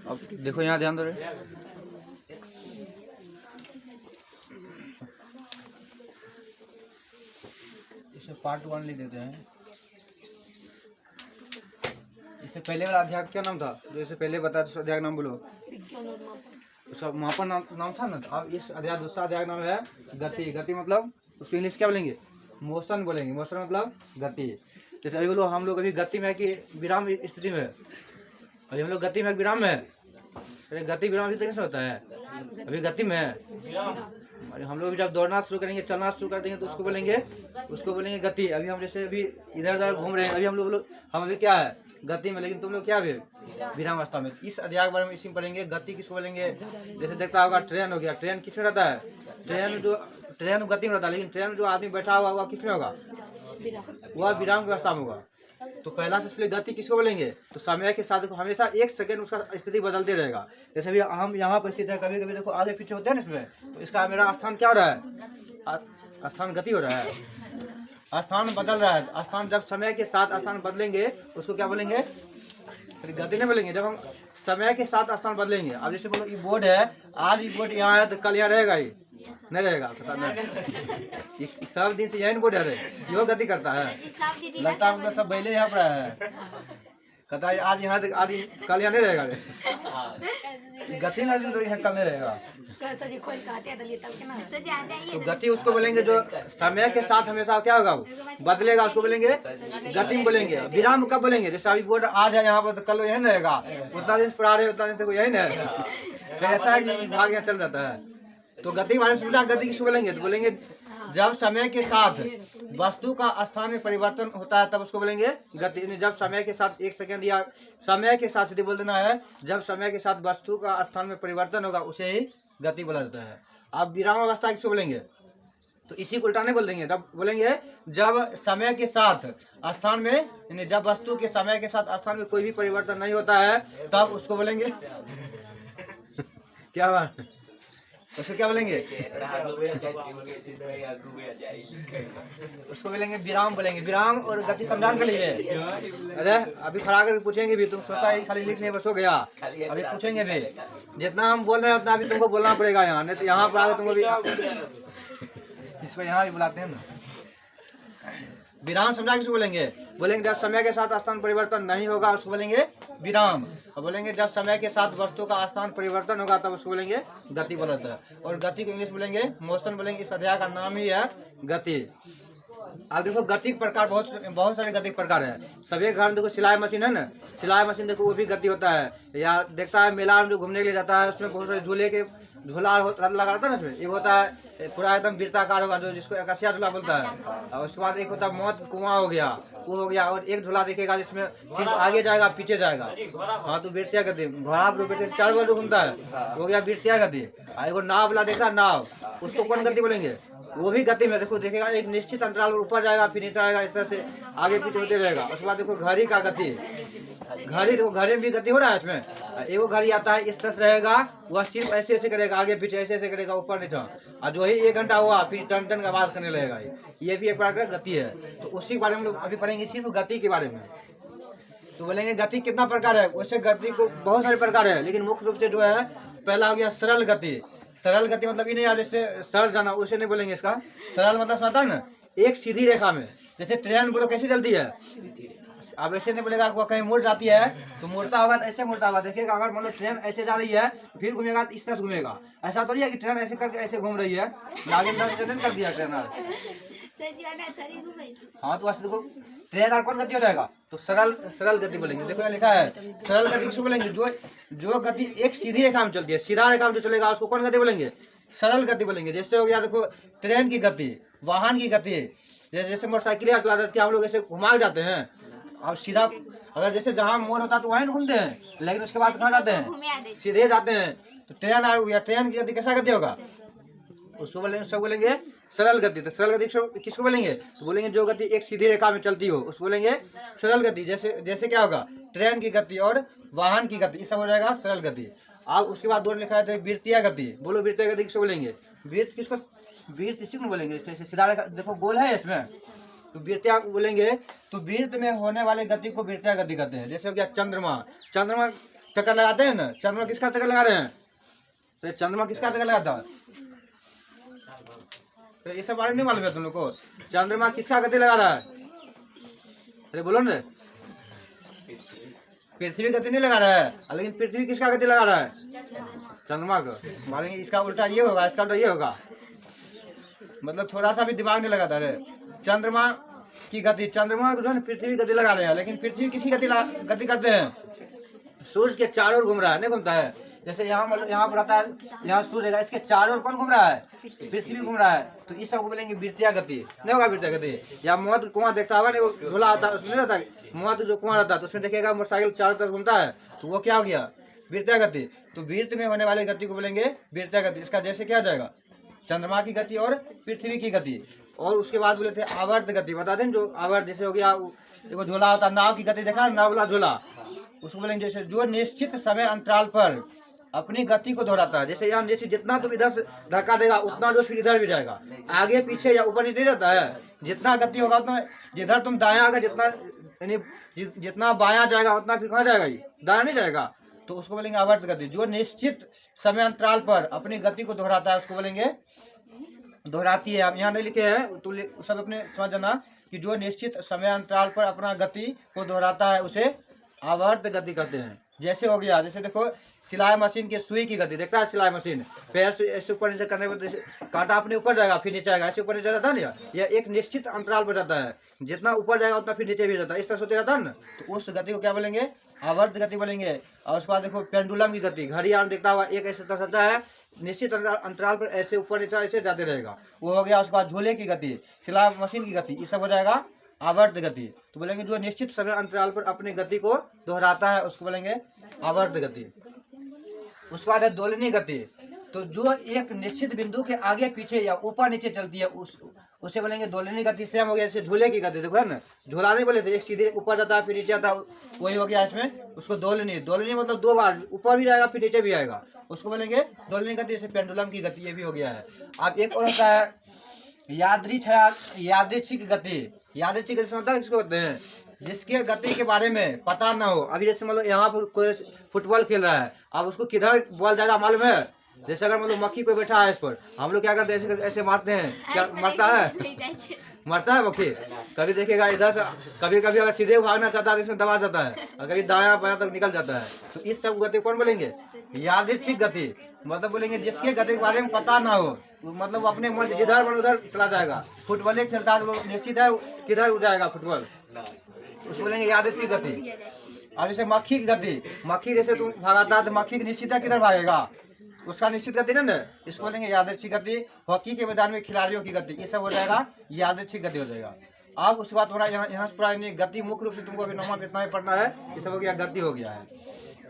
अब देखो यहाँ ध्यान दो रे। इसे पार्ट 1 लिख देते हैं। इससे पहले वाला अध्याय क्या नाम था जो इससे पहले बताया था? अध्याय नाम बोलो। उसका मापन नाम था ना। अब इस अध्याय दूसरा अध्याय नाम है गति। गति मतलब उसको इंग्लिश क्या बोलेंगे? मोशन बोलेंगे। मोशन मतलब गति। जैसे अभी बोलो हम लोग अभी गति में है कि विराम स्थिति में? अभी हम लोग गति में विराम में है। अरे गति विराम इसी तरीके से होता है। अभी गति में है। अरे हम लोग जब दौड़ना शुरू करेंगे, चलना शुरू कर देंगे तो उसको बोलेंगे गति। अभी हम जैसे अभी इधर उधर घूम रहे हैं, अभी हम अभी क्या है? गति में। लेकिन तुम लोग क्या है? विराम अवस्था में। इस अध्याय के बारे में इसी में पढ़ेंगे। गति किसको बोलेंगे? जैसे देखता होगा ट्रेन हो गया। ट्रेन किसमें रहता है? ट्रेन गति में रहता है। लेकिन ट्रेन जो आदमी बैठा हुआ वह किसमें होगा? वह विराम की अवस्था में होगा। तो पहला से गति किसको बोलेंगे? तो समय के साथ हमेशा 1 सेकंड उसका स्थिति बदलते रहेगा। जैसे अभी हम यहाँ पर स्थित है, कभी कभी देखो आगे पीछे होते हैं ना इसमें, तो इसका मेरा स्थान क्या हो रहा है? स्थान गति हो रहा है, स्थान बदल रहा है। स्थान जब समय के साथ स्थान बदलेंगे उसको क्या बोलेंगे? फिर गति नहीं बोलेंगे। जब हम समय के साथ स्थान बदलेंगे, अब जैसे बोलो ये बोर्ड है, आज ये बोर्ड यहाँ है तो कल यहाँ रहेगा ही नहीं रहेगा। सब दिन से यही बोर्ड है, यो गति करता है। लगता है मतलब सब पहले यहाँ पर है, कहता है आज यहाँ आज कल यहाँ नहीं रहेगा। गति में तो यहाँ कल नहीं रहेगा। तो गति उसको बोलेंगे जो समय के साथ हमेशा क्या होगा? बदलेगा, उसको बोलेंगे गति में बोलेंगे। विराम कब बोलेंगे? जैसे अभी बोर्ड आज है यहाँ पर तो कल यही रहेगा। उतना दिन पढ़ा रहे उतना दिन तक यही नहीं। ऐसा है कि भाग यहाँ चल जाता है। तो गति के बारे में समझा। गति किसको बोलेंगे? तो बोलेंगे जब समय के साथ वस्तु का स्थान में परिवर्तन होता है तब उसको बोलेंगे गति। जब समय के साथ 1 सेकंड या समय के साथ सीधे बोल देना है, जब समय के साथ वस्तु का स्थान में परिवर्तन होगा उसे ही गति बोला जाता है। अब विराम अवस्था किसको बोलेंगे? तो इसी को उल्टा नहीं बोल देंगे। तब बोलेंगे जब समय के साथ स्थान में, यानी जब वस्तु के समय के साथ स्थान में कोई भी परिवर्तन नहीं होता है तब उसको बोलेंगे क्या बात? उसको क्या बोलेंगे? उसको बोलेंगे विराम बोलेंगे। विराम और गति समझाने के लिए। अरे अभी खड़ा करके पूछेंगे भी, तुम सोचता है खाली लिख नहीं बस हो गया। अभी पूछेंगे भी, जितना हम बोल रहे हैं उतना अभी तुमको बोलना पड़ेगा यहाँ, नहीं तो यहाँ पर आगे तुमको भी इसको यहाँ भी बुलाते हैं ना। विराम समझा किसको बोलेंगे? बोलेंगे जब समय के साथ स्थान परिवर्तन नहीं होगा उसको बोलेंगे विराम। और बोलेंगे जब समय के साथ वस्तु का स्थान परिवर्तन होगा तब उसको बोलेंगे गति बोला जाता है। और गति को इंग्लिश बोलेंगे मोशन बोलेंगे। इस अध्याय का नाम ही है गति। अब देखो गति के प्रकार बहुत सारे गति के प्रकार है। सभी घर में देखो सिलाई मशीन है ना, सिलाई मशीन देखो वो भी गति होता है। या देखता है मेला में जो घूमने के लिए जाता है उसमें बहुत सारे झूला लगा रहता है ना। उसमें एक होता है पूरा एकदम वृत्ताकार होगा जो जिसको आकाशीय झूला बोलता है। और उसके बाद एक होता है मौत कुआं हो गया, वो हो गया। और एक झूला देखेगा जिसमें सिर्फ आगे जाएगा पीछे जाएगा, हाँ तो वृत्तीय गति। घोड़ा पर 4 बार जो घूमता है वो हो गया वृत्तीय गति। एगो नाव वाला देखा नाव, उसको कौन गति बोलेंगे? वो भी गति में देखो देखेगा एक निश्चित अंतराल ऊपर जाएगा फिर नीचे आएगा, इस तरह से आगे पीछे होते रहेगा। उसके बाद देखो घड़ी का गति। घड़ी देखो घड़ी में भी गति हो रहा है इसमें। एगो घड़ी आता है इस तरह से रहेगा, वह सिर्फ ऐसे ऐसे करेगा, आगे पीछे ऐसे ऐसे करेगा ऊपर नीचे। और जो ही 1 घंटा हुआ फिर टन टन का आवाज करने लगेगा। ये भी एक प्रकार का गति है। तो उसी के बारे में अभी पढ़ेंगे, सिर्फ गति के बारे में। तो बोलेंगे गति कितना प्रकार है? वैसे गति को बहुत सारे प्रकार है, लेकिन मुख्य रूप से जो है पहला हो गया सरल गति। सरल गति मतलब ये नहीं है जैसे सरल जाना, उसे नहीं बोलेंगे इसका। सरल मतलब समझता है ना, एक सीधी रेखा में। जैसे ट्रेन बोलो कैसे चलती है? अब ऐसे नहीं बोलेगा कहीं मुड़ जाती है तो मुड़ता होगा तो ऐसे मुड़ता होगा। देखिएगा अगर मान लो ट्रेन ऐसे जा रही है फिर घूमेगा तो इस तरह से घूमेगा। ऐसा तो नहीं है कि ट्रेन ऐसे करके ऐसे घूम रही है, आगे कर दिया ट्रेन। हाँ तो ऐसे देखो ट्रेन और कौन गति हो जाएगा? तो सरल गति बोलेंगे। देखो यहाँ लिखा है सरल गति किसको बोलेंगे? जो गति एक सीधी रेखा में चलती है, सीधा रेखा में जो चलेगा उसको कौन गति बोलेंगे? सरल गति बोलेंगे। जैसे हो गया देखो ट्रेन की गति, वाहन की गति। जैसे मोटरसाइकिल चलाते थे हम लोग ऐसे घुमा जाते हैं। अब सीधा अगर जैसे जहाँ मोड़ होता है तो वहीं घूमते हैं, लेकिन उसके बाद कहाँ जाते हैं? सीधे जाते हैं। तो ट्रेन की गति कैसा गति होगा? उसको बोलेंगे, सब बोलेंगे सरल गति। तो सरल गति किसको बोलेंगे? तो बोलेंगे जो गति एक सीधी रेखा में चलती हो उसको बोलेंगे सरल गति। जैसे क्या होगा? ट्रेन की गति और वाहन की गति, ये सब हो जाएगा सरल गति। अब उसके बाद दो लिखा है वृत्तीय गति। बोलो वृत्तीय गति किसको बोलेंगे? वृत्त इसी को बोलेंगे। जैसे सीधा रेखा देखो गोल है इसमें, तो वीरता बोलेंगे तो वीरता में होने वाले गति को वीरता गति कहते हैं। जैसे हो गया चंद्रमा, चंद्रमा चक्कर लगाते हैं ना, चंद्रमा किसका चक्कर लगा रहे हैं? तो चंद्रमा किसका चक्कर लगाता है? तो ये सब बारे में नहीं मालूम है तुम लोग को? चंद्रमा किसका गति लगा रहा है? अरे बोलो ना, पृथ्वी गति नहीं लगा रहा है, लेकिन पृथ्वी किसका गति लगा रहा है? चंद्रमा को। मानेंगे इसका उल्टा ये होगा, इसका उल्टा ये होगा, मतलब थोड़ा सा भी दिमाग नहीं लगाता है। चंद्रमा की गति, चंद्रमा को जो है पृथ्वी गति लगा रहे हैं, लेकिन पृथ्वी किसी गति करते हैं? सूर्य के चारों ओर घूम रहा है, नहीं घूमता है? जैसे यहाँ मतलब यहाँ पर आता है, यहाँ सूर्य है, इसके चारों ओर कौन घूम रहा है? पृथ्वी घूम रहा है। तो इस सबको बोलेंगे वृत्तीय गति। नहीं होगा वृत्तीय गति? या मौत कुआं देखता होगा नहीं, वो झोला आता है उसमें नहीं रहता है, मौत जो कुआं रहता है तो उसमें देखेगा मोटरसाइकिल चारों तरफ घूमता है, तो वो क्या हो गया? वृत्तीय गति। तो वृत्त में होने वाली गति को बोलेंगे वृत्तीय गति। इसका जैसे क्या जाएगा? चंद्रमा की गति और पृथ्वी की गति। और उसके बाद बोले थे आवर्त गति, बता दें जो आवर्त जैसे हो गया, देखो झोला होता है, नाव की गति देखा, नाव वाला झोला, उसको बोलेंगे जैसे जो निश्चित समय अंतराल पर अपनी गति को दोहराता है। जैसे यहाँ निश्चित जितना तुम इधर से धक्का देगा उतना जो फिर इधर भी जाएगा, आगे पीछे या ऊपर नीचे रहता है, जितना गति होगा उतना, जिधर तुम दायां आगे जितना यानी जितना बायां जाएगा उतना फिर कहाँ जाएगा? दायां नहीं जाएगा। तो उसको बोलेंगे आवर्त गति। जो निश्चित समय अंतराल पर अपनी गति को दोहराता है उसको बोलेंगे दोहराती है। आप यहाँ नहीं लिखे हैं तो सब अपने समझ जाना कि जो निश्चित समय अंतराल पर अपना गति को दोहराता है उसे आवर्त गति करते हैं। जैसे हो गया, जैसे देखो सिलाई मशीन की सुई की गति देखता है, सिलाई मशीन पैर से ऐसे ऊपर नीचे करने पर कांटा अपने ऊपर जाएगा फिर नीचे आएगा, ऐसे ऊपर नीचे जाता है ना, यह एक निश्चित अंतराल पर जाता है, जितना ऊपर जाएगा उतना फिर नीचे भी जाता है, इस तरह से जाता है ना। तो उस गति को क्या बोलेंगे? आवर्त गति बोलेंगे। और उसके बाद देखो पेंडुलम की गति, घड़ी आम देखता हुआ एक ऐसे तरह जाता है, निश्चित अंतराल पर ऐसे ऊपर नीचे ऐसे जाते रहेगा, वो हो गया। उसके बाद झोले की गति, सिलाई मशीन की गति, ये सब हो जाएगा आवर्त गति। तो बोलेंगे जो निश्चित समय अंतराल पर अपनी गति को दोहराता है उसको बोलेंगे आवर्त गति। उसके बाद है दोलनी गति, तो जो एक निश्चित बिंदु के आगे पीछे या ऊपर नीचे चलती है उसे बोलेंगे दोलनी गति। सेम हो गया जैसे झूले की गति, देखो है ना, झूला नहीं बोले थे, एक सीधे ऊपर जाता है फिर नीचे आता है, वही हो गया इसमें, उसको दोलनी। दोलनी मतलब दो बार ऊपर भी जाएगा फिर नीचे भी आएगा, उसको बोलेंगे दोलनी गति। जैसे पेंडुलम की गति, ये भी हो गया है। अब एक और होता है यादृच्छिक गति। यादृच्छिक गति समझता है किसको होते हैं? जिसके गति के बारे में पता ना हो। अभी जैसे मतलब यहाँ पर कोई फुटबॉल खेल रहा है, अब उसको किधर बॉल जाएगा मालूम है? जैसे अगर मतलब मक्खी कोई बैठा है इस पर, हम लोग क्या करते हैं? ऐसे मारते हैं, क्या मरता है? मरता है मक्खी। कभी देखेगा इधर से, कभी कभी अगर सीधे भागना चाहता है तो इसमें दबा जाता है, और कभी दायां बायां तक निकल जाता है। तो इस सब गति कौन बोलेंगे? यादृच्छिक गति। मतलब बोलेंगे जिसके गति के बारे में पता ना हो, तो मतलब अपने मन जिधर मन उधर चला जाएगा। फुटबॉल खेलता है तो निश्चित है किधर जाएगा फुटबॉल, उसको बोलेंगे यादृच्छिक गति। और जैसे मक्खी की गति, मक्खी जैसे तुम भागाता है तो मक्खी की निश्चित है किधर भागेगा, उसका निश्चित गति ना, इसको बोलेंगे यादृच्छिक गति। हॉकी के मैदान में खिलाड़ियों की गति, ये सब हो जाएगा यादृच्छिक गति हो जाएगा। अब उसके बाद थोड़ा यहाँ से पूरा गति मुख्य रूप से तुमको अभी 9वां इतना ही पढ़ना है, ये सब हो गया गति हो गया है।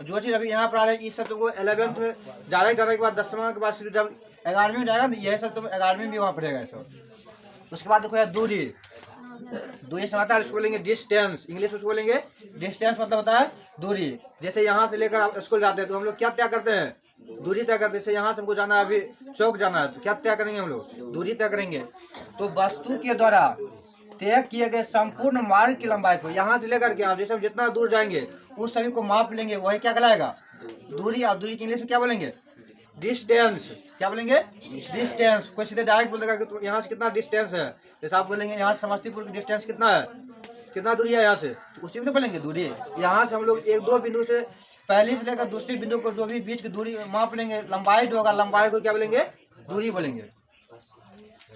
जो चीज अभी यहाँ पर आ रही है ये सब तुमको 11th में जाने के बाद 10वां के बाद जब 11वीं में जाएगा यही सब तुम 11वीं में भी वहाँ पढ़ेगा सब। उसके बाद देखो यार दूरी, दूरी से आता है उसको बोलेंगे डिस्टेंस, इंग्लिश में उसको बोलेंगे डिस्टेंस, मतलब होता है दूरी। जैसे यहाँ से लेकर आप स्कूल जाते हैं तो हम लोग क्या तय करते हैं? दूरी तय करते हैं। जैसे यहाँ से हमको जाना है, अभी चौक जाना है, तो क्या तय करेंगे हम लोग? दूरी तय करेंगे। तो वस्तु के द्वारा तय किए गए संपूर्ण मार्ग की लंबाई को यहाँ से लेकर के आप जैसे जितना दूर जाएंगे उस सभी को माप लेंगे, वही क्या कहलाएगा? दूरी। आप दूरी की इंग्लिश में क्या बोलेंगे? डिस्टेंस। क्या बोलेंगे? डिस्टेंस। कोई सीधे डायरेक्ट बोलेगा कि तो यहाँ से कितना डिस्टेंस है, जैसे आप बोलेंगे यहाँ से समस्तीपुर की डिस्टेंस कितना है, कितना दूरी है यहाँ से, तो उसी में बोलेंगे दूरी। यहाँ से हम लोग एक दो बिंदु से पहले से लेकर दूसरे बिंदु को जो भी बीच की दूरी माप लेंगे, लंबाई जो होगा लंबाई को क्या बोलेंगे? दूरी बोलेंगे।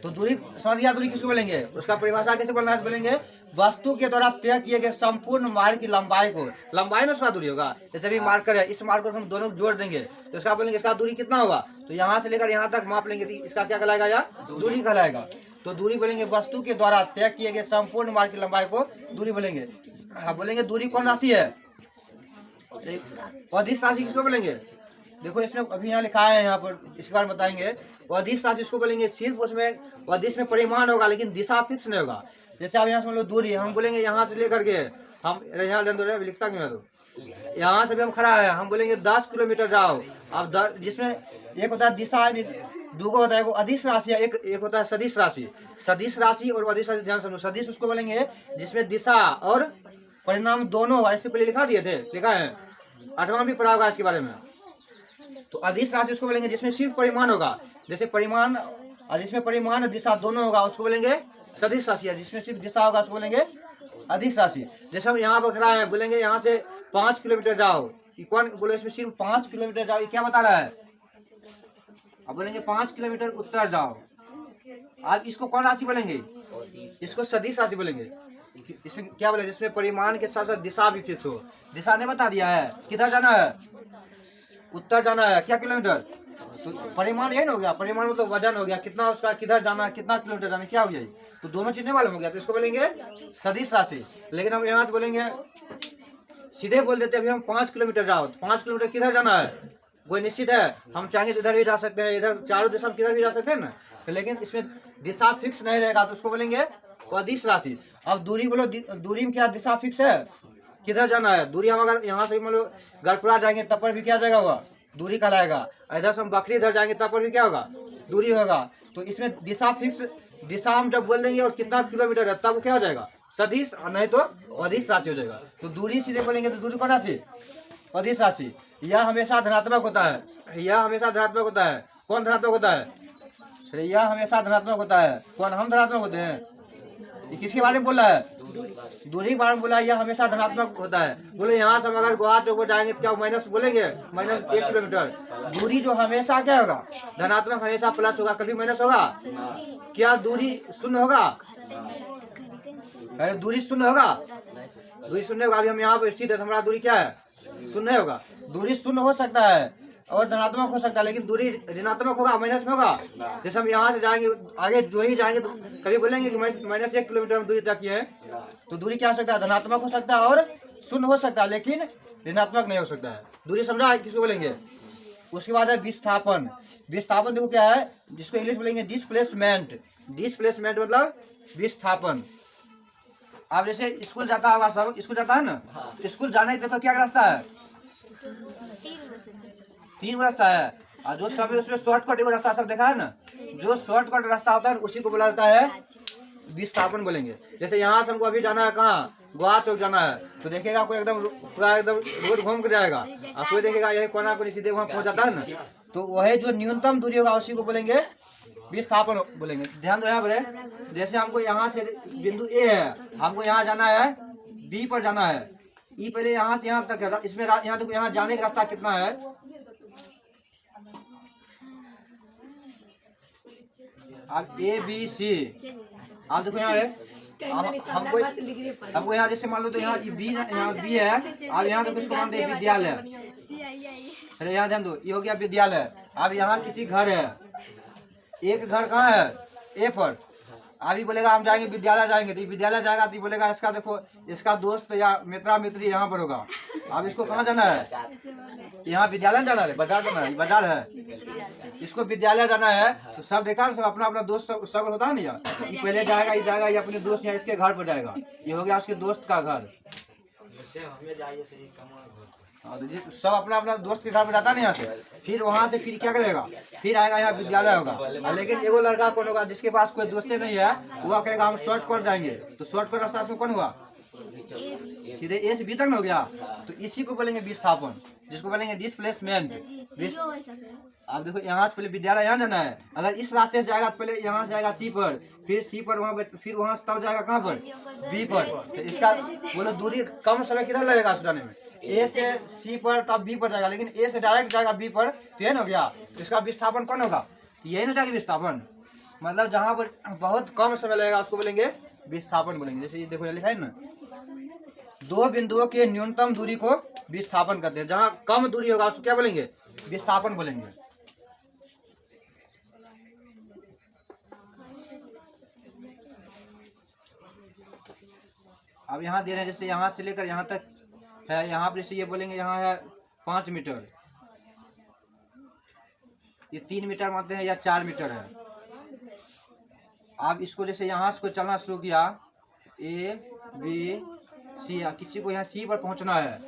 तो दूरी समझ गया? दूरी किसको बोलेंगे? उसका परिभाषा कैसे बोलना है? बोलेंगे वस्तु के द्वारा तय किए गए संपूर्ण मार्ग की लंबाई को, लंबाई में उसका दूरी होगा। जैसे भी मार्कर है, इस मार्कर को हम दोनों जोड़ देंगे तो इसका बोलेंगे इसका दूरी कितना होगा, तो यहाँ से लेकर यहाँ तक माप लेंगे, इसका क्या कहलाएगा? यार दूरी कहलाएगा। तो दूरी बोलेंगे वस्तु के द्वारा तय किए गए संपूर्ण मार्ग की लंबाई को दूरी बोलेंगे। हाँ बोलेंगे दूरी कौन राशि है? अदिश राशि किसको बोलेंगे? देखो इसमें अभी यहाँ लिखा है, यहाँ पर इस बार बताएंगे। अदिश राशि इसको बोलेंगे, सिर्फ उसमें अदिश में परिमाण होगा लेकिन दिशा फिक्स नहीं होगा। जैसे आप यहाँ से मतलब दूरी हम बोलेंगे यहाँ से लेकर के हम यहाँ लिखता क्यों है, तो यहाँ से भी हम खड़ा है, हम बोलेंगे 10 किलोमीटर जाओ। अब जिसमें एक होता है दिशा, दो को होता है वो अदिश राशि है, एक होता है सदिश राशि। सदिश राशि और अदिश राशि ध्यान समझो। सदिश उसको बोलेंगे जिसमें दिशा और परिणाम दोनों होगा। इससे पहले लिखा दिए थे, लिखा है 8वां भी पढ़ा होगा इसके बारे में। तो अदिश राशि उसको बोलेंगे जिसमें सिर्फ परिमाण होगा, जैसे परिमाण और जिसमें परिमाण और दिशा दोनों होगा उसको बोलेंगे सदिश राशि है। जिसमें सिर्फ दिशा होगा उसको बोलेंगे अदिश राशि। जैसे हम यहाँ पर खड़ा है, बोलेंगे यहाँ से 5 किलोमीटर जाओ, ये कौन बोले इसमें सिर्फ 5 किलोमीटर जाओ, ये क्या बता रहा है? अब बोलेंगे 5 किलोमीटर उत्तर जाओ, आप इसको कौन राशि बोलेंगे? इसको सदिश राशि बोलेंगे। इसमें क्या बोले, जिसमें परिमाण के साथ साथ दिशा भी फिक्स हो। दिशा ने बता दिया है किधर जाना है, उत्तर जाना है, क्या किलोमीटर। तो परिमाण यही ना हो गया, परिमाण मतलब वजन हो गया, कितना उसका किधर जाना है, कितना किलोमीटर जाना है, क्या हो गया। तो दोनों चीजें मालूम हो गया, तो इसको बोलेंगे सदिश राशि। लेकिन हम यहाँ बोलेंगे सीधे बोल देते अभी हम 5 किलोमीटर जाओ, तो 5 किलोमीटर किधर जाना है कोई निश्चित है। हम चाहेंगे तो इधर भी जा सकते हैं, इधर चारों दिशा में किधर भी जा सकते हैं ना। तो लेकिन इसमें दिशा फिक्स नहीं रहेगा, तो उसको बोलेंगे अदिश राशि। अब दूरी बोलो, दूरी में क्या दिशा फिक्स है, किधर जाना है। दूरी हम अगर यहाँ से मतलब गढ़पुरा जाएंगे तब पर भी क्या जाएगा हुआ, दूरी कहलाएगा। इधर से हम बकरी इधर जाएंगे तब पर भी क्या होगा, दूरी होगा। तो इसमें दिशा फिक्स, दिशा हम जब बोल देंगे और कितना किलोमीटर है तब क्या हो जाएगा, सदिश, नहीं तो अदिश राशि हो जाएगा। तो दूरी सीधे बोलेंगे तो दूरी कौन राशि, अदिश राशि। यह हमेशा धनात्मक होता है, यह हमेशा धनात्मक होता है। कौन धनात्मक होता है, यह हमेशा धनात्मक होता है। कौन, हम धनात्मक होते हैं। ये किसके बारे में बोल रहा है, दूरी के बारे में बोला है, यह हमेशा धनात्मक होता है। बोले यहाँ से हम अगर गोवा चौक पर जाएंगे तो क्या माइनस बोलेंगे, -1 किलोमीटर। दूरी जो हमेशा क्या होगा, धनात्मक, हमेशा प्लस होगा, कभी माइनस होगा। क्या दूरी शून्य होगा, दूरी शून्य होगा, दूरी शून्य होगा। अभी हम यहाँ पर स्थित है, हमारा दूरी क्या है, शून्य होगा। दूरी शून्य हो सकता है और धनात्मक हो सकता है, लेकिन दूरी ऋणात्मक होगा, माइनस में होगा। जैसे हम यहाँ से जाएंगे आगे जो ही जाएंगे तो कभी बोलेंगे कि -1 किलोमीटर हम दूरी तक की है, तो दूरी क्या हो सकता है, धनात्मक हो सकता है और शून्य हो सकता है, लेकिन ऋणात्मक नहीं हो सकता है। दूरी समझा है, किसको बोलेंगे। उसके बाद है विस्थापन। विस्थापन देखो क्या है, जिसको इंग्लिश बोलेंगे डिस्प्लेसमेंट। डिस्प्लेसमेंट मतलब विस्थापन। आप जैसे स्कूल जाता होगा, सब स्कूल जाता है ना, स्कूल जाने देखो क्या रास्ता है, 3 रास्ता है। और जो सब उसमें शॉर्टकट एक रास्ता सब देखा है ना, जो शॉर्टकट रास्ता होता है उसी को बोला जाता है विस्थापन बोलेंगे। जैसे यहाँ से हमको अभी जाना है कहाँ, गोवा चौक जाना है, तो देखेगा कोई एकदम पूरा एकदम रोड घूम कर जाएगा, और कोई देखेगा यही कोना कोनी सीधे वहाँ पहुँच जाता है ना, तो वही जो न्यूनतम दूरी होगा उसी को बोलेंगे विस्थापन बोलेंगे। ध्यान दो यहाँ पर, जैसे हमको यहाँ से बिंदु ए है, हमको यहाँ जाना है बी पर जाना है, ई पहले यहाँ से यहाँ तक है, इसमें यहाँ देखो यहाँ जाने का रास्ता कितना है, अब ABC। आप देखो यहाँ है, हमको यहाँ जैसे मान लो तो यहाँ बी है, अब यहाँ देखो इसको मानते हैं विद्यालय। अरे यहाँ ध्यान दो, ये हो गया विद्यालय। अब यहाँ किसी घर है, एक घर कहाँ है, ए पर। अभी बोलेगा हम जाएंगे विद्यालय जाएंगे, तो विद्यालय जाएगा तो बोलेगा इसका देखो इसका दोस्त या मित्रा मित्री यहाँ पर होगा। अब इसको कहाँ जाना है, यहाँ विद्यालय जाना है, बाजार जाना है, बाजार है, इसको विद्यालय जाना है। तो सब देखा सब अपना अपना दोस्त सब होता है ना, यार ये पहले जाएगा, ये जाएगा, ये अपने दोस्त यहाँ इसके घर पर जाएगा, ये हो गया उसके दोस्त का घर। सब अपना अपना दोस्त के घर में जाता नहीं, यहाँ से फिर वहाँ से फिर क्या करेगा, फिर आएगा यहाँ विद्यालय होगा। लेकिन एगो लड़का कौन होगा जिसके पास कोई दोस्ते नहीं है, वो कहेगा हम शॉर्टकट जाएंगे, तो शॉर्टकट रास्ता में कौन हुआ, सीधे ए से बी तक न हो गया, तो इसी को बोलेंगे विस्थापन, जिसको बोलेंगे डिस्प्लेसमेंट। अब देखो यहाँ से पहले विद्यालय यहाँ जाना है, अगर इस रास्ते से जाएगा तो पहले यहाँ से जाएगा सी पर, फिर सी पर वहाँ फिर वहाँ से तब जाएगा कहाँ पर, बी पर। तो इसका बोलो दूरी कम समय किधर लगेगा जाने में, ए से सी पर तब बी पर जाएगा, लेकिन ए से डायरेक्ट जाएगा बी पर, तो ये हो गया। तो इसका विस्थापन कौन होगा, तो यही ना जाएगा विस्थापन, मतलब जहाँ पर बहुत कम समय लगेगा उसको बोलेंगे विस्थापन बोलेंगे। जैसे ये देखो लिखा है ना, दो बिंदुओं के न्यूनतम दूरी को विस्थापन करते हैं। जहाँ कम दूरी होगा उसको क्या बोलेंगे, विस्थापन बोलेंगे। अब यहाँ दे रहे हैं, जैसे यहाँ से लेकर यहाँ तक है, यहाँ पर जैसे ये बोलेंगे यहाँ है 5 मीटर, ये 3 मीटर मानते हैं या 4 मीटर है। आप इसको जैसे यहाँ से चलना शुरू किया A B C, किसी को यहाँ C पर पहुँचना है,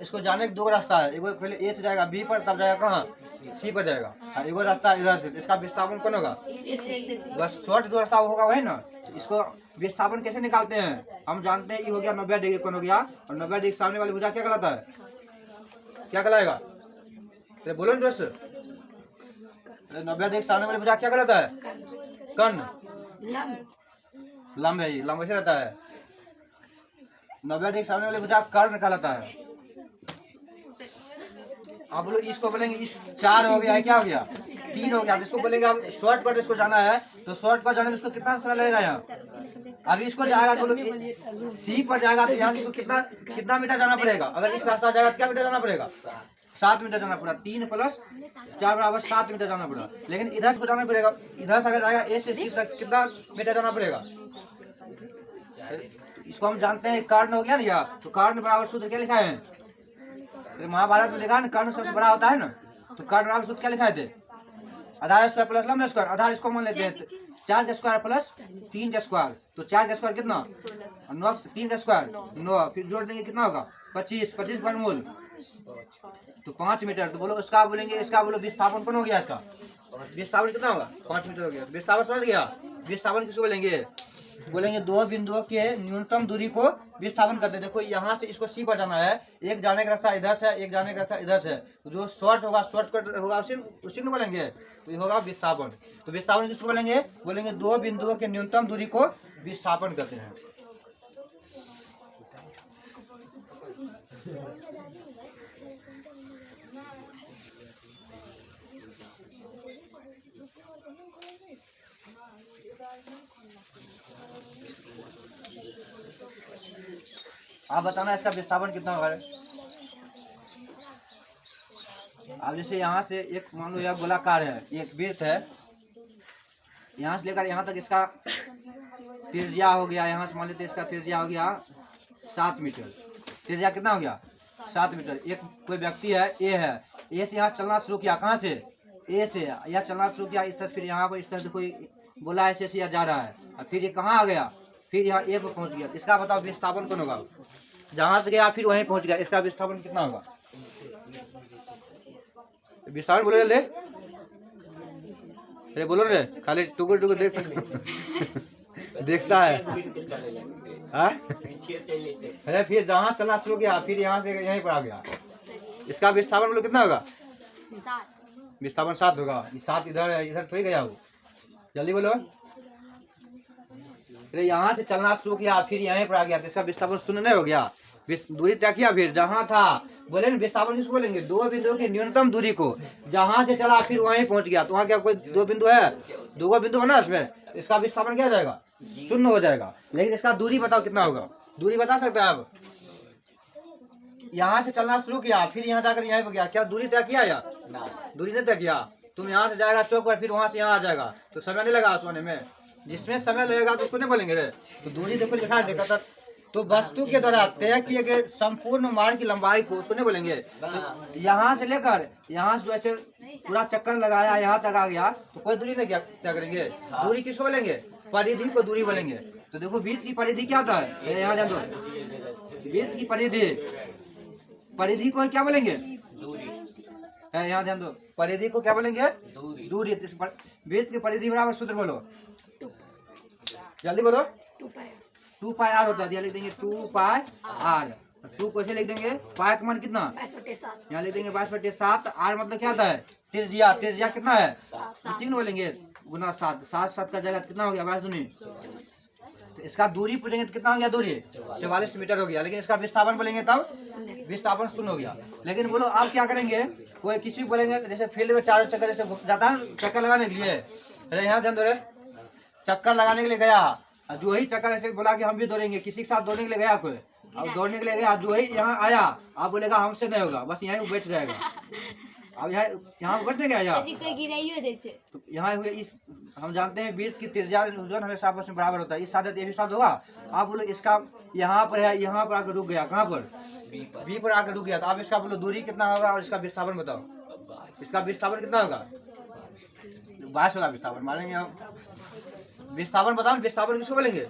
इसको जाने का दो रास्ता है, एगो पहले ए से जाएगा बी पर, तब जाएगा कहाँ, सी पर जाएगा, और एगो रास्ता इधर से। इसका विस्थापन कौन होगा, बस शॉर्ट जो रास्ता होगा वही ना। तो इसको विस्थापन कैसे निकालते हैं, हम जानते हैं, ये हो गया 90 डिग्री कोण हो गया, और 90 डिग्री सामने वाली भुजा क्या कहलाता है, क्या कहलाएगा, तो बोलो ना दोस्त, 90 डिग्री सामने वाली भुजा क्या कहलाता है, कर्ण, लंब है, लंब ऐसे रहता है, 90 डिग्री सामने वाली भुजा कर्ण कहलाता है। आप बोलो इसको बोलेंगे 4 हो गया है, क्या हो गया 3 हो गया, तो इसको बोलेंगे आप शॉर्ट कट इसको जाना है, तो शॉर्ट कट जाने में इसको कितना समय लगेगा यहाँ, अभी इसको जाएगा तो सी पर जाएगा, तो यहाँ से कितना कितना मीटर जाना पड़ेगा, अगर इस रास्ता जाएगा तो क्या मीटर जाना पड़ेगा, 7 मीटर जाना पड़ेगा, 3 + 4 बराबर 7 मीटर जाना पड़ेगा। लेकिन इधर से जाना पड़ेगा, इधर से अगर जाएगा ए से सी तक कितना मीटर जाना पड़ेगा, इसको हम जानते हैं कर्ण हो गया ना यार, तो कर्ण बराबर सूत्र क्या लिखा है, तो महाभारत में लिखा है ना, कर्ण सबसे बड़ा होता है ना, तो कर्ण बराबर सूत्र क्या लिखा है, आधार स्क्वायर प्लस लंब स्क्वायर, आधार इसको मान लेते हैं 4 का स्क्वायर प्लस 3 का स्क्वायर, तो 4 का स्क्वायर कितना 9, 3 का स्क्वायर 9, फिर जोड़ देंगे कितना होगा 25, 25 वर्गमूल तो 5 मीटर। तो बोलो इसका बोलेंगे, इसका बोलो विस्थापन कौन हो गया, इसका विस्थापन कितना होगा 5 मीटर हो गया। विस्थापन समझ गया, विस्थापन किसको बोलेंगे, बोलेंगे दो बिंदुओं के न्यूनतम दूरी को विस्थापन करते हैं। देखो यहाँ से इसको सी पर जाना है, एक जाने का रास्ता इधर से, एक जाने का रास्ता इधर से, तो जो शॉर्ट होगा शॉर्टकट होगा उसी को बोलेंगे, तो ये होगा विस्थापन। तो विस्थापन किसको बोलेंगे, बोलेंगे दो बिंदुओं के न्यूनतम दूरी को विस्थापन करते हैं। आप बताना इसका विस्थापन कितना होगा। अब जैसे यहाँ से एक मान लो यह गोलाकार है, एक वृत्त है, यहाँ से लेकर यहाँ तक इसका त्रिज्या हो गया, यहाँ से मान लेते इसका त्रिज्या हो गया 7 मीटर, त्रिज्या कितना हो गया 7 मीटर। एक कोई व्यक्ति है, ए है, ए से यहाँ चलना शुरू किया, कहाँ से ए से यह चलना शुरू किया, इस तरह फिर यहाँ पर इस तरह से कोई बोला ऐसे से जा रहा है, और फिर ये कहाँ आ गया, फिर यहाँ ए पर पहुँच गया। इसका बताओ विस्थापन कौन होगा, जहाँ से गया फिर वहीं पहुँच गया, इसका विस्थापन कितना होगा, विस्थापन बोले ले, अरे बोलो रे, खाली टुकुर टुकुर देखता है अरे फिर जहाँ चलना शुरू किया फिर यहाँ से यहीं पर आ गया, इसका विस्थापन बोलो कितना होगा, विस्थापन 7 होगा। 7 इधर है, इधर थोड़ी गया वो, जल्दी बोलो। अरे यहाँ से चलना शुरू किया फिर यहीं पर आ गया, तो इसका विस्थापन 0 नहीं हो गया, दूरी तय किया फिर जहाँ था, बोले ना विस्थापन किसको बोलेंगे, दो बिंदुओं की न्यूनतम दूरी को, जहाँ से चला फिर वहीं पहुंच गया, तो वहाँ क्या कोई 2 बिंदु है, 2 बिंदु बना इसमें, इसका विस्थापन क्या हो जाएगा 0 हो जाएगा। लेकिन इसका दूरी बताओ कितना होगा, दूरी बता सकते हैं आप, यहाँ से चलना शुरू किया फिर यहाँ जाकर यहीं पर गया, क्या दूरी तय किया या दूरी नहीं तय किया, तुम यहाँ से जाएगा चौक पर फिर वहाँ से यहाँ आ जाएगा, तो समय नहीं लगा सोने में, जिसमें समय लगेगा तो उसको नहीं बोलेंगे रे। तो दूरी देखो लिखा है, देखा था, तो वस्तु के द्वारा तय किए गए संपूर्ण मार्ग की लंबाई को उसको नहीं बोलेंगे। तो यहाँ से लेकर यहाँ से जैसे पूरा चक्कर लगाया यहाँ तक आ गया, तो कोई दूरी नहीं क्या करेंगे, दूरी किसको बोलेंगे, परिधि को दूरी बोलेंगे। तो देखो वृत्त की परिधि क्या होता है, यहाँ जान दो, वृत्त की परिधि, परिधि को क्या बोलेंगे, यहाँ ध्यान दो, परिधि को क्या बोलेंगे, दूरी। वृत्त की परिधि बराबर सूत्र बोलो, जल्दी बोलो, 2 पाई आर होता है, यहाँ लिख देंगे 2 पाई आर, 2 को ऐसे लिख देंगे, पाई का मान कितना, यहाँ लिख देंगे 22/7, आर मतलब क्या होता है त्रिज्या, त्रिज्या कितना है 3 बोलेंगे गुना 7, 7 का जगह कितना हो गया 22 दूनी, तो इसका दूरी पूछेंगे तो कितना हो गया, दूरी 44 मीटर हो गया। लेकिन इसका विस्थापन बोलेंगे तब विस्थापन 0 हो गया। लेकिन बोलो आप क्या करेंगे, कोई किसी को बोलेंगे जैसे फील्ड में 4 चक्कर जैसे जाता है चक्कर लगाने के लिए, अरे यहाँ ध्यान दो रे, चक्कर लगाने के लिए गया, जो ही चक्कर ऐसे बोला कि हम भी दौड़ेंगे, किसी के साथ दौड़ने के लिए गया कोई, अब दौड़ने के लिए गया, जो ही यहाँ आया आप बोलेगा हमसे नहीं होगा, बस यहीं बैठ जाएगा, अब यहाँ बैठने गया यहाँ, तो यहाँ हुए इस, हम जानते हैं वृत्त की त्रिज्या हमेशा आपस में बराबर होता है, इस साथ ये भी साथ होगा। आप बोलो इसका यहाँ पर है, यहाँ पर आकर रुक गया, कहाँ पर बी पर आकर रुक गया, तो आप इसका बोलो दूरी कितना होगा और इसका विस्थापन बताओ, इसका विस्थापन कितना होगा 22 होगा विस्थापन, मानेंगे हम, विस्थापन बताओ, विस्थापन किसको बोलेंगे,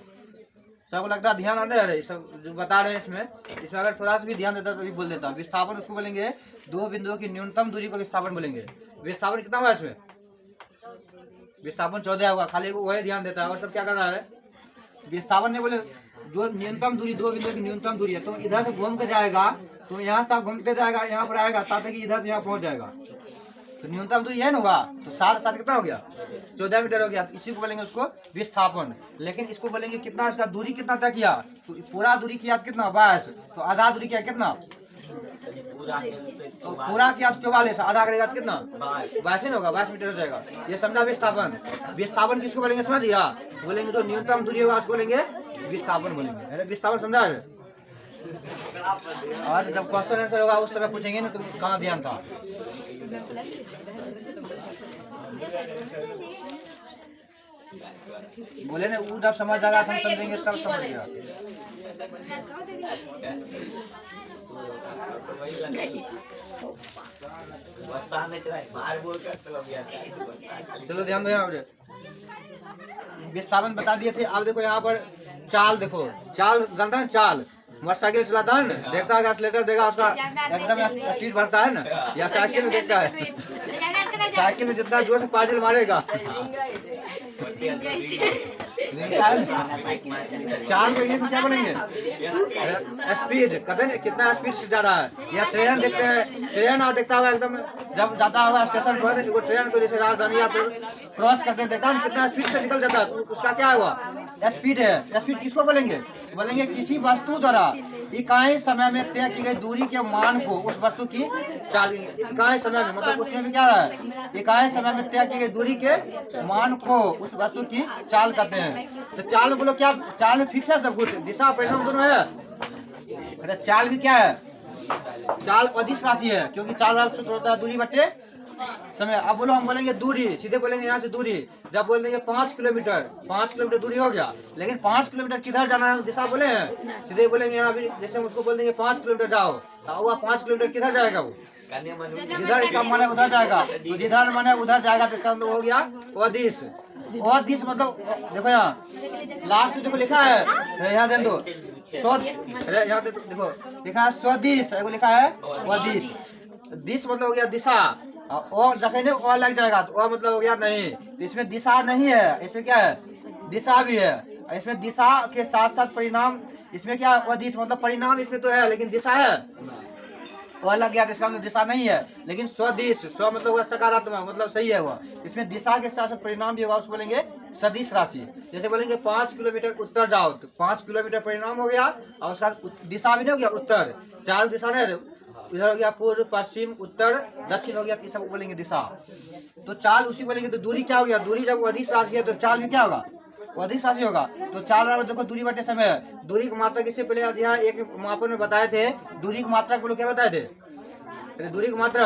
सबको लगता है ध्यान आने रहे सब जो बता रहे हैं इसमें अगर थोड़ा सा भी ध्यान देता तो बोल देता। विस्थापन उसको बोलेंगे दो बिंदुओं की न्यूनतम दूरी को विस्थापन बोलेंगे। विस्थापन कितना हुआ इसमें? विस्थापन 14 होगा, खाली वही ध्यान देता है और सब क्या कर रहा है? विस्थापन नहीं बोले जो न्यूनतम दूरी दो बिंदुओं की न्यूनतम दूरी है। तो इधर से घूम के जाएगा तो यहाँ से घूमते जाएगा, यहाँ पर आएगा तब तक इधर से यहाँ पहुँच जाएगा। तो न्यूनतम दूरी है ना होगा, तो 7 कितना हो गया? 14 मीटर हो गया। तो इसी को बोलेंगे उसको विस्थापन। लेकिन इसको बोलेंगे कितना, इसका दूरी कितना तय किया? तो पूरा दूरी किया कितना? 22। तो आधा दूरी किया कितना? तो पूरा किया 44, आधा करेगा कितना? 22 होगा, 22 मीटर हो जाएगा। ये समझा विस्थापन। विस्थापन किसको बोलेंगे समझ गया? बोलेंगे जो न्यूनतम दूरी होगा उसको बोलेंगे विस्थापन बोलेंगे। विस्थापन समझा है? और जब क्वेश्चन आंसर होगा उस समय पूछेंगे ना तुम कहाँ ध्यान था। बोले ना वो जब समझ जाएगा हम समझेंगे सब समझ गया। चलो ध्यान दो यहाँ पर विस्थापन बता दिए थे। अब देखो यहाँ पर चाल देखो, चाल जानता है? चाल मोटरसाइकिल चलाता है ना, देखता है एक्सीलेटर देगा उसका एकदम स्पीड बढ़ता है ना, या साइकिल में देखता है साइकिल में जितना जोर से पाजिल मारेगा चाल को इंग्लिश में क्या बोलेंगे? स्पीड। कहते हैं कितना स्पीड से जा रहा है। या ट्रेन देखते हैं, ट्रेन आप देखता होगा एकदम जब जाता होगा स्टेशन पर, वो ट्रेन को जैसे राजधानी या फिर क्रॉस करते देखता है कितना स्पीड से निकल जाता है। तो उसका क्या हुआ? स्पीड है। स्पीड किसको बोलेंगे? बोलेंगे किसी वस्तु द्वारा इकाई समय में तय की गई दूरी के मान को उस वस्तु की चाल। इकाई समय में मतलब उसमें भी क्या है? इकाई समय में तय की गई दूरी के मान को उस वस्तु की चाल कहते हैं। तो चाल बोलो क्या? चाल में फिक्स है सब कुछ, दिशा परिणाम दोनों है। अरे चाल भी क्या है? चाल अदिश राशि है, क्योंकि चाल सूत्र होता है दूरी बटे समय। अब बोलो हम बोलेंगे दूरी, सीधे बोलेंगे यहाँ से दूरी। जब बोल देंगे 5 किलोमीटर, 5 किलोमीटर दूरी हो गया। लेकिन 5 किलोमीटर किधर जाना है दिशा बोले हैं? सीधे बोलेंगे यहाँ भी, जैसे हम उसको बोल देंगे 5 किलोमीटर जाओ, तो वह 5 किलोमीटर किधर जाएगा? वो जिधर इसका मन है उधर जाएगा। तो जिधर मन है उधर जाएगा तो इसका मतलब हो गया अदिश। अदिश मतलब देखो यहाँ लास्ट देखो लिखा है, यहाँ दे दो यहाँ देखो लिखा है स्वदिश, लिखा है अदिश। दिश मतलब हो गया दिशा, और जखने और लग जाएगा तो और मतलब हो गया नहीं। तो इसमें दिशा नहीं है, इसमें क्या है? दिशा भी है। इसमें दिशा के साथ साथ परिणाम, इसमें क्या अदिश मतलब परिणाम इसमें तो है लेकिन दिशा है और लग गया, इसका मतलब दिशा नहीं है। लेकिन स्वदिश, स्व मतलब हुआ सकारात्मक, मतलब सही है हुआ। इसमें दिशा के साथ साथ परिणाम भी होगा, उसको बोलेंगे सदिश राशि। जैसे बोलेंगे 5 किलोमीटर उत्तर जाओ, तो 5 किलोमीटर परिणाम हो गया और उसका दिशा भी नहीं हो गया उत्तर। 4 दिशा नहीं, इधर हो गया पूर्व पश्चिम उत्तर दक्षिण हो गया, तो सब बोलेंगे दिशा। तो चाल उसी बोलेंगे। तो दूरी क्या हो गया? दूरी जब अदिश राशि है तो चाल भी क्या होगा? अदिश राशि होगा। तो चाल बराबर देखो दूरी बटे समय है। दूरी की मात्रा किससे पहले यहाँ एक मापन में बताए थे, दूरी की मात्रा को लोग क्या बताए थे? दूरी की मात्रा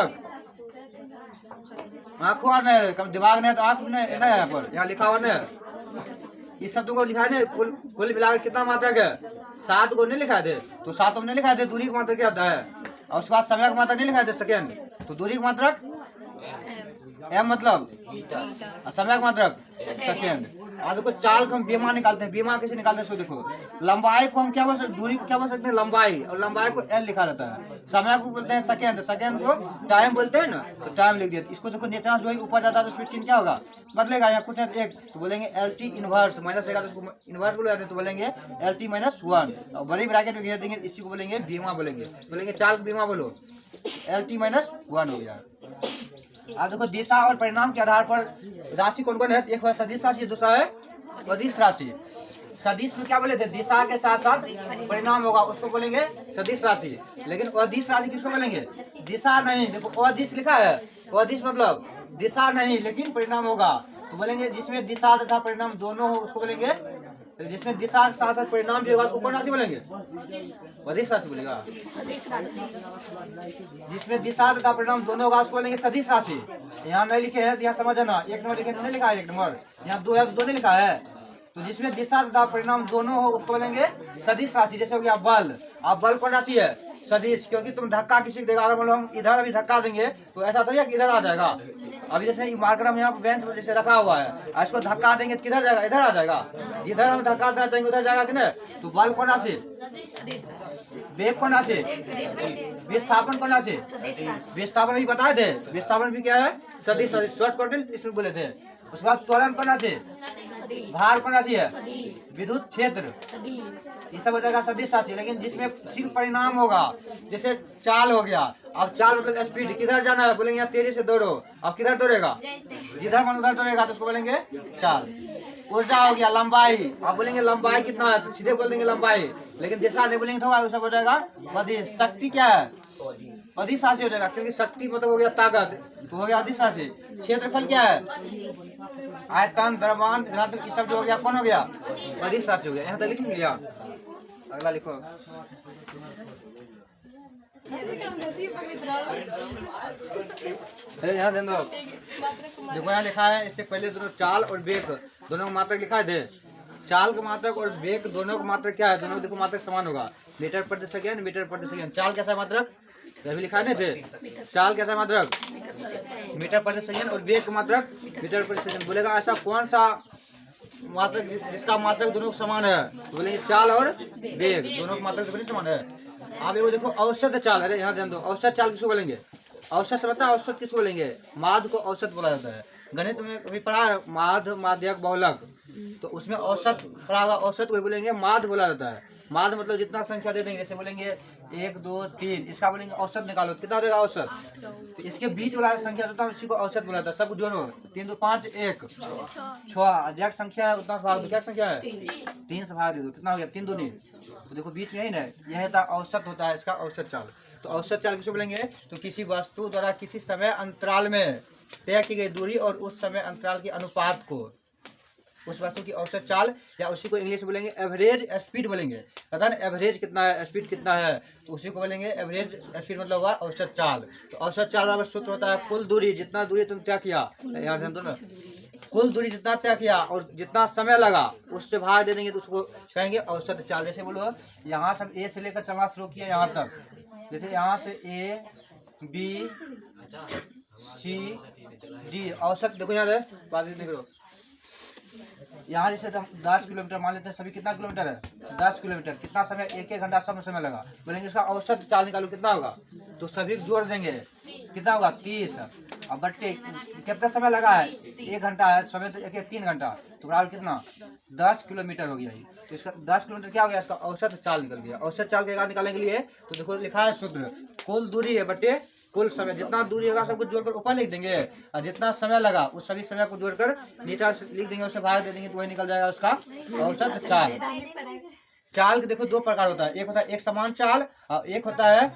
आँखों और नहीं, कम दिमाग नहीं तो आँख नहीं है यहाँ पर, यहाँ लिखा हुआ नहीं। इस शब्द को लिखा है कुल मिलाकर कितना मात्रक है? 7 को नहीं लिखा थे, तो 7 में नहीं लिखा थे। दूरी की मात्रा क्या होता है? और उसके बाद समय का मात्रा नहीं लिखा थे सेकेंड, तो दूरी की मात्रक एम मतलब समय का मात्रक सेकेंड। और देखो चाल को हम बीमा निकालते हैं। बीमा कैसे निकालते हैं? सो देखो लंबाई को हम क्या बोल सकते, दूरी को क्या बोल सकते हैं? लंबाई। और लंबाई को एल लिखा जाता है। समय को बोलते हैं सेकेंड, सेकेंड को टाइम बोलते हैं ना, तो टाइम लिख दिया। इसको देखो नीचे जो ही ऊपर जाता है तो स्पीड चिन्ह क्या होगा? बदलेगा। यहाँ कुछ एक तो बोलेंगे LT इनवर्स, माइनस रहेगा तो उसको इनवर्स बोले जाते हैं, तो बोलेंगे LT -1 और बड़ी ब्रैकेट में घेर देंगे, इसी को बोलेंगे बीमा बोलेंगे। बोलेंगे चाल बीमा बोलो, LT -1 हो गया। अब देखो दिशा और परिणाम के आधार पर राशि कौन कौन है? एक है सदिश राशि, दूसरा है अदिश राशि। सदिश में क्या बोले थे? दिशा के साथ साथ परिणाम होगा, उसको बोलेंगे सदिश राशि। लेकिन अदिश राशि किसको बोलेंगे? दिशा नहीं। देखो अदिश लिखा है, अदिश मतलब दिशा नहीं लेकिन परिणाम होगा, तो बोलेंगे जिसमें दिशा तथा परिणाम दोनों हो उसको बोलेंगे। जिसमें दिशा के साथ साथ परिणाम भी होगा उसको कौन राशि बोलेंगे? अदिश राशि बोलेगा। जिसमें दिशा तथा परिणाम दोनों होगा उसको बोलेंगे सदिश राशि। यहाँ नहीं लिखे हैं, यहाँ समझ ना, 1 नंबर लिखे नहीं लिखा है 1 नंबर, यहाँ 2 है तो 2 नहीं लिखा है। तो जिसमें दिशा तथा परिणाम दोनों हो उसको बोलेंगे सदिश राशि। जैसे हो गया बल, अब बल कौन राशि है? सदिश, क्योंकि तुम धक्का किसी को देगा, अगर मतलब हम इधर अभी धक्का देंगे तो ऐसा तो कि इधर आ जाएगा, अभी जैसे ये मार्कर हम यहाँ पे बेंच पर जैसे रखा हुआ है, इसको धक्का देंगे तो किधर जाएगा? इधर आ जाएगा। जिधर हम धक्का देना चाहेंगे उधर जाएगा कि नहीं? तो बल कौन से? वेग कौन से? विस्थापन कौन से? विस्थापन भी बताए थे। विस्थापन भी क्या है? सदिश। शॉर्ट कट इसमें बोले थे। उसके बाद त्वरण कौन से? भार कौन सी है? विद्युत क्षेत्र। ये सब हो जाएगा सदिश राशि। लेकिन जिसमें सिर्फ परिणाम होगा, जैसे चाल हो गया। अब चाल मतलब स्पीड, किधर जाना है? बोलेंगे आप तेजी से दौड़ो। अब किधर दौड़ेगा? जिधर मन उधर दौड़ेगा तो उसको बोलेंगे चाल। ऊर्जा हो गया, लंबाई। आप बोलेंगे लंबाई कितना है? तो सीधे बोल देंगे लंबाई। लेकिन जैसा नहीं बोलेंगे तो वो सब हो जाएगा अधिस। शक्ति क्या है? अधिस राशि हो जाएगा, क्योंकि शक्ति मतलब हो गया ताकत, तो हो गया अधिस राशि। क्षेत्रफल क्या है? आयतन, द्रव्यमान, घनत्व, ये सब जो हो गया कौन हो गया? अधिस राशि हो गया। यहाँ तक लिख लिया। अगला लिखो। यहाँ देखो, यहाँ लिखा है, इससे पहले दोनों चाल और वेग दोनों का मात्रक लिखा है। चाल का मात्रक और वेग दोनों का मात्रक क्या है? दोनों देखो मात्रक समान होगा, मीटर प्रति सेकेंड, मीटर प्रति सेकेंड। चाल कैसा मात्रक? अभी लिखा है ना, चाल कैसा मात्रक? मीटर प्रति सेकेंड। और वेग का मात्रक मीटर प्रति सेकेंड। बोलेगा ऐसा कौन सा मात्रक जिसका मात्रक दोनों समान है? तो बोलेंगे चाल और वेग दोनों का मात्रक दोनों समान है। आप ये देखो औसत चाल। अरे यहाँ ध्यान दो, औसत चाल किसको बोलेंगे? औसत से बता, औसत किसको बोलेंगे? माध्य को औसत बोला जाता है। गणित में कभी पढ़ा है माध्य, माध्यक, बहुलक, तो उसमें औसत पढ़ा हुआ। औसत को बोलेंगे माध्य बोला जाता है। माध्य मतलब जितना संख्या दे देंगे, जैसे बोलेंगे 1 2 3, इसका बोलेंगे औसत निकालो, कितना देगा औसत? तो इसके बीच वाला संख्या होता है उसी को औसत बोला जाता है। सब जोड़ो, 3 2 5 1 6। ज्यादा संख्या है उतना भाग दो। क्या संख्या है? 3 से भाग दे दो, कितना हो गया? 3 दूनी। तो देखो बीच में ही ना, यह औसत होता है इसका औसत चाल। तो औसत चाल किसको बोलेंगे? तो किसी वस्तु द्वारा किसी समय अंतराल में तय की गई दूरी और उस समय अंतराल के अनुपात को, उस वस्तु की औसत चाल, या उसी को इंग्लिश बोलेंगे एवरेज स्पीड बोलेंगे। पता ना एवरेज कितना है, स्पीड कितना है, तो उसी को बोलेंगे एवरेज स्पीड, मतलब हुआ औसत चाल। तो औसत चाल बराबर सूत्र होता है कुल दूरी, जितना दूरी तुम तय किया, यहाँ ध्यान दो ना, कुल दूरी जितना तय किया और जितना समय लगा उससे भाग दे देंगे तो उसको कहेंगे औसत चाल। जैसे बोलो यहाँ से ए से लेकर चलना शुरू किया यहाँ तक, जैसे यहाँ से ए बी सी डी, औसत देखो यहाँ देख लो, यहाँ जैसे 10 किलोमीटर मान लेते हैं, सभी कितना किलोमीटर है? 10 किलोमीटर। कितना समय? 1 घंटा समय लगा। बोलेंगे इसका औसत चाल निकालो, कितना होगा? तो सभी जोड़ देंगे, कितना होगा? 30। अब बट्टे कितना समय लगा है? 1 घंटा है, समय तो 3 घंटा, तो बराबर कितना? 10 किलोमीटर हो गया। तो इसका 10 किलोमीटर क्या हो गया? इसका औसत चाल निकल गया। औसत चाल के निकालने के लिए तो देखो लिखा है सूत्र, कुल दूरी है बट्टे कुल समय। जितना दूरी होगा सब कुछ जोड़कर ऊपर लिख देंगे, और जितना समय लगा उस सभी समय को जोड़कर नीचे लिख देंगे, उससे भाग दे देंगे, तो वही निकल जाएगा उसका औसत चाल। चाल के देखो 2 प्रकार होता है, एक होता है एक समान चाल और एक होता है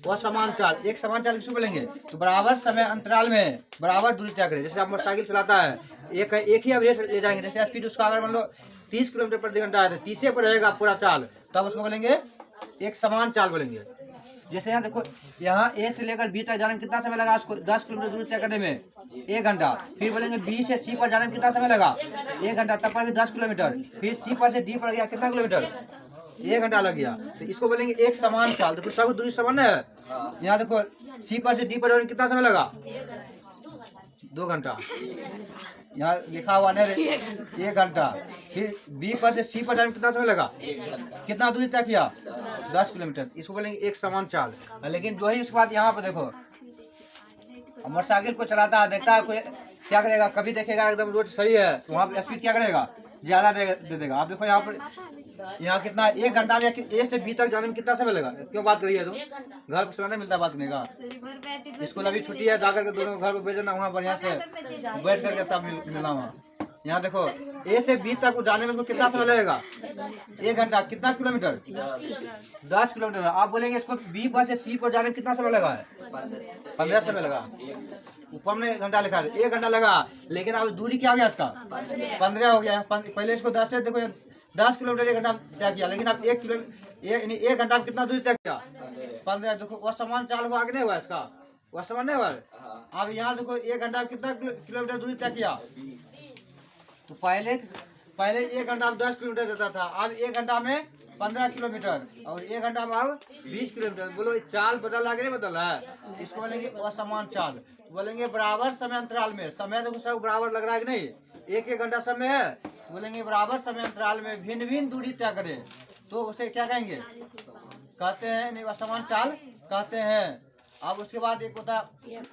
असमान चाल। एक समान चाल किसको बोलेंगे? तो बराबर समय अंतराल में बराबर दूरी तय करें। जैसे आप मोटरसाइकिल चलाता है, एक ही एवरेज ले जाएंगे, जैसे स्पीड उसका अगर मान लो 30 किलोमीटर प्रति घंटा है, तो 30 पर रहेगा पूरा चाल, तब उसको बोलेंगे एक समान चाल बोलेंगे। जैसे यहाँ देखो, यहाँ ए से लेकर बी तक जाने में कितना समय लगा? उसको 10 किलोमीटर दूरी तय करने में 1 घंटा। फिर बोलेंगे बी से सी पर जाने में कितना समय लगा? 1 घंटा, तब पर भी 10 किलोमीटर। फिर सी पर से डी पर गया, कितना किलोमीटर? 1 घंटा लग गया। तो इसको बोलेंगे एक समान चाल। देखो सब दूरी समान है। यहाँ देखो सी पर से डी पर जाने में कितना समय लगा? 2 घंटा। यहाँ लिखा हुआ है 1 घंटा। फिर बी पर से सी पर जाने में कितना समय लगा? कितना दूरी तय किया? 10 किलोमीटर। इसको बोलेंगे एक समान चाल। लेकिन जो ही इसके बाद यहाँ पर देखो, मोटरसाइकिल को चलाता है, देखता है कोई क्या करेगा, कभी देखेगा एकदम रोड सही है तो वहाँ पर स्पीड क्या करेगा? ज्यादा दे देगा। आप देखो यहाँ पर, यहाँ कितना 1 घंटा में ए से बी तक जाने में कितना समय लगा? क्यों बात करिए, तो घर पर समय नहीं मिलता बात करने का। स्कूल अभी छुट्टी है, जाकर के दोनों घर पर भेज देना, वहाँ बढ़िया से बैठ करके तब मिलना वहाँ। यहाँ देखो ए से बी तक जाने में कितना समय लगेगा? 1 घंटा। कितना किलोमीटर? 10 किलोमीटर। आप बोलेंगे इसको बी पर से सी पर जाने में कितना समय लगा है? 15 समय लगा। ऊपर में 1 घंटा लिखा है, 1 घंटा लगा, लेकिन अब दूरी क्या हो गया इसका? 15 हो गया। पहले इसको 10 से देखो 10 किलोमीटर 1 घंटा तय किया, लेकिन अब 1 घंटा में कितना दूरी तय किया? 15। देखो वह समान चाल हुआ, आगे नहीं हुआ इसका, वह समान नहीं हुआ। अब यहाँ देखो 1 घंटा में कितना किलोमीटर दूरी तय किया? तो पहले पहले 1 घंटा में 10 किलोमीटर जाता था, अब 1 घंटा में 15 किलोमीटर और 1 घंटा में अब 20 किलोमीटर। बोलो चाल बदल है कि नहीं बदल है? इसको बोलेंगे असमान चाल। बोलेंगे बराबर समय अंतराल में, समय देखो सब बराबर लग रहा है कि नहीं, 1-1 घंटा समय है, बोलेंगे बराबर समय अंतराल में भिन्न भिन्न दूरी तय करे तो उसे क्या कहेंगे? कहते हैं नहीं असमान चाल कहते हैं। अब उसके बाद एक होता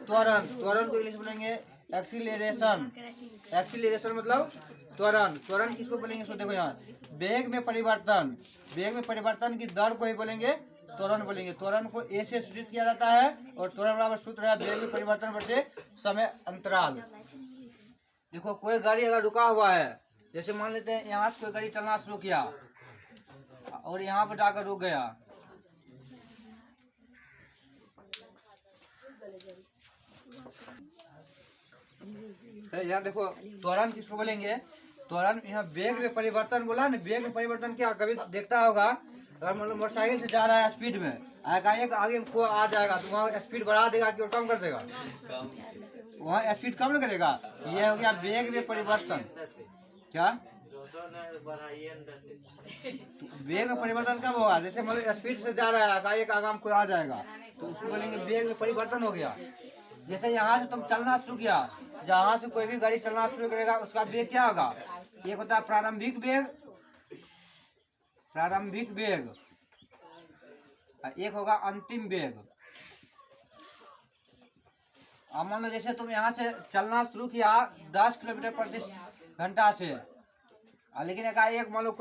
त्वरण। त्वरण को इंग्लिश बोलेंगे एक्सीलरेशन। एक्सीलरेशन मतलब त्वरण। त्वरण किसको बोलेंगे? सो देखो यहाँ वेग में परिवर्तन, वेग में परिवर्तन की दर को ही बोलेंगे त्वरण बोलेंगे। त्वरण को ए से सूचित किया जाता है और त्वरण बराबर सूत्र है वेग में परिवर्तन बटे समय अंतराल। देखो कोई गाड़ी अगर रुका हुआ है, जैसे मान लेते हैं यहाँ से कोई गाड़ी चलना शुरू किया और यहाँ पर जाकर रुक गया, यहाँ देखो त्वरण किसको बोलेंगे? त्वरण यहाँ वेग में परिवर्तन बोला ना, वेग में परिवर्तन क्या कभी देखता होगा, अगर मतलब मोटरसाइकिल से जा रहा है स्पीड में, आगे को आ जाएगा तो वहाँ स्पीड बढ़ा देगा कि कम कर देगा? वहाँ स्पीड कम नहीं करेगा। ये हो गया वेग में परिवर्तन। क्या वेग में परिवर्तन कब होगा? जैसे मतलब स्पीड से जा रहा है, एक आगाम कोई आ जाएगा तो उसको बोलेंगे वेग में परिवर्तन हो गया। जैसे यहाँ से तुम चलना शुरू किया, जहाँ से कोई भी गाड़ी चलना शुरू करेगा उसका वेग क्या होगा? एक होता है प्रारंभिक वेग, प्रारंभिक वेग, एक होगा अंतिम वेग। अब मान लो जैसे तुम यहाँ से चलना शुरू किया 10 किलोमीटर प्रति घंटा से, लेकिन एक मान लो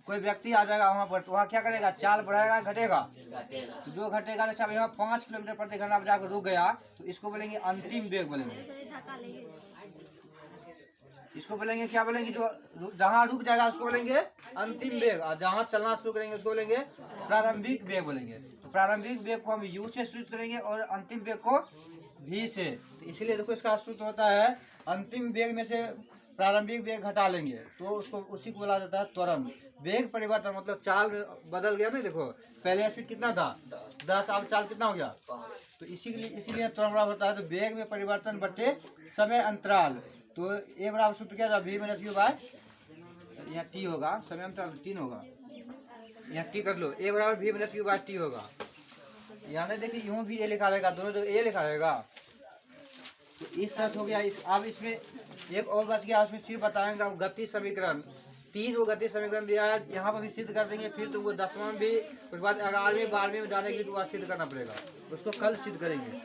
कोई व्यक्ति आ जाएगा वहाँ पर, तो वहाँ क्या करेगा? चाल बढ़ाएगा घटेगा? तो जो घटेगा, जैसे अब यहाँ 5 किलोमीटर प्रति घंटा पर जाकर रुक गया तो इसको बोलेंगे अंतिम वेग बोलेंगे। इसको बोलेंगे क्या बोलेंगे? जो जहाँ रुक जाएगा उसको बोलेंगे अंतिम वेग, और जहाँ चलना शुरू करेंगे उसको बोलेंगे प्रारंभिक वेग बोलेंगे। तो प्रारंभिक वेग को हम यू से सूचित करेंगे और अंतिम वेग को भी से। तो इसीलिए देखो इसका सूत्र होता है अंतिम वेग में से प्रारंभिक वेग घटा लेंगे तो उसको उसी को बोला जाता है त्वरण। वेग परिवर्तन मतलब चाल बदल गया ना, देखो पहले स्पीड कितना था 10, अब चाल कितना हो गया? तो इसीलिए त्वरण बराबर होता है तो वेग में परिवर्तन बटे समय अंतराल। तो ए बराबर सूत्र क्या था? v माइनस यू बाय, यहाँ टी होगा, समय अंतराल 3 होगा, यहाँ टी कर लो, ए बराबर v minus u by t होगा। यहाँ नहीं देखिए यूँ भी ए लिखा रहेगा, दोनों जगह ए लिखा रहेगा। तो इस तरह हो गया। अब इसमें एक और बच गया, उसमें सिर्फ बताएंगे गति समीकरण। 3 वो गति समीकरण दिया है, यहाँ पर भी सिद्ध कर देंगे, फिर तुमको 10वां भी, उसके बाद 11वीं 12वीं में जाने के लिए सिद्ध करना पड़ेगा, उसको कल सिद्ध करेंगे।